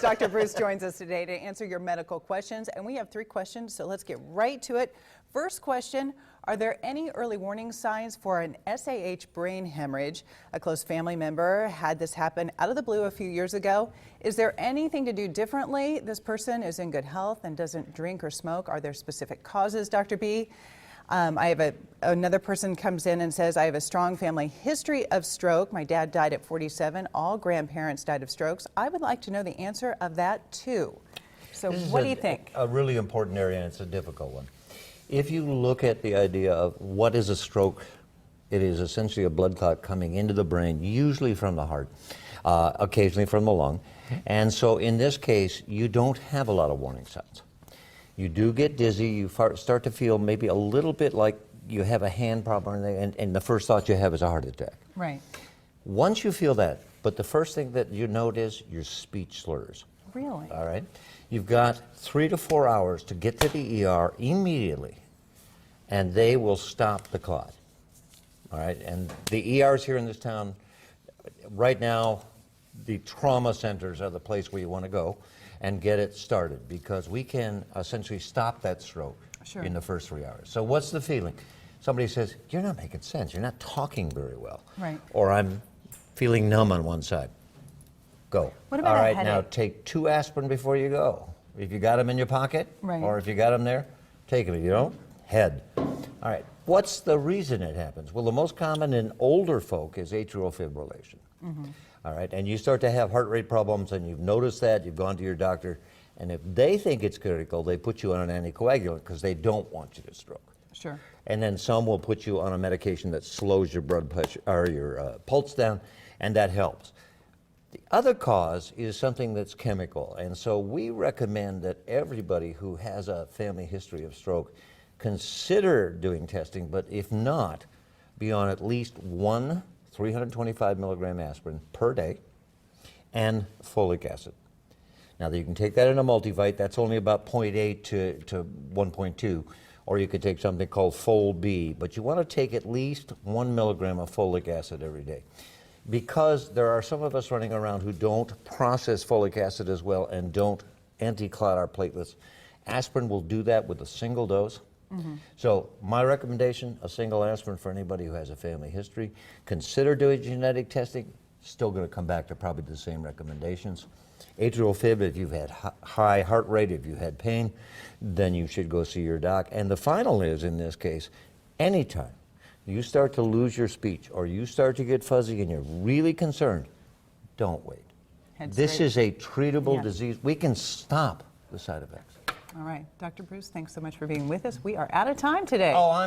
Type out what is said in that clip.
Dr. Bruce joins us today to answer your medical questions, and we have 3 questions, so let's get right to it. First question, are there any early warning signs for an SAH brain hemorrhage? A close family member had this happen out of the blue a few years ago. Is there anything to do differently? This person is in good health and doesn't drink or smoke. Are there specific causes, Dr. B? Another person comes in and says, I have a strong family history of stroke. My dad died at 47. All grandparents died of strokes. I would like to know the answer of that too. So what do you think? A really important area, and it's a difficult one. If you look at the idea of what is a stroke, it is essentially a blood clot coming into the brain, usually from the heart, occasionally from the lung. And so in this case, you don't have a lot of warning signs. You do get dizzy, you start to feel maybe a little bit like you have a hand problem, and the first thought you have is a heart attack. Right. Once you feel that, but the first thing that you note is your speech slurs. Really? All right? You've got 3 to 4 hours to get to the ER immediately, and they will stop the clot. All right? And the ERs here in this town, right now, the trauma centers are the place where you want to go and get it started, because we can essentially stop that stroke in the first 3 hours. So what's the feeling? Somebody says, you're not making sense. You're not talking very well. Right. Or I'm feeling numb on one side. Go. What about all right, a headache? now take 2 aspirin before you go. If you got them in your pocket, or if you got them there, take them. If you don't, head. All right, what's the reason it happens? Well, the most common in older folk is atrial fibrillation. All right, and you start to have heart rate problems, and you've noticed that, you've gone to your doctor, and if they think it's critical, they put you on an anticoagulant because they don't want you to stroke. Sure. And then some will put you on a medication that slows your blood pressure or your pulse down, and that helps. The other cause is something that's chemical, and so we recommend that everybody who has a family history of stroke consider doing testing, but if not, be on at least 1 325 milligram aspirin per day and folic acid. Now, you can take that in a multivite. That's only about 0.8 to 1.2, or you could take something called Fol B, but you want to take at least 1 milligram of folic acid every day, because there are some of us running around who don't process folic acid as well and don't anti-clot our platelets. Aspirin will do that with a single dose. So my recommendation, a single aspirin for anybody who has a family history. Consider doing genetic testing. Still going to come back to probably the same recommendations. Atrial fib, if you've had high heart rate, if you've had pain, then you should go see your doc. And the final is, in this case, anytime you start to lose your speech or you start to get fuzzy and you're really concerned, don't wait. This is a treatable disease. We can stop the side effects. All right, Dr. Bruce, thanks so much for being with us. We are out of time today. Oh, I'm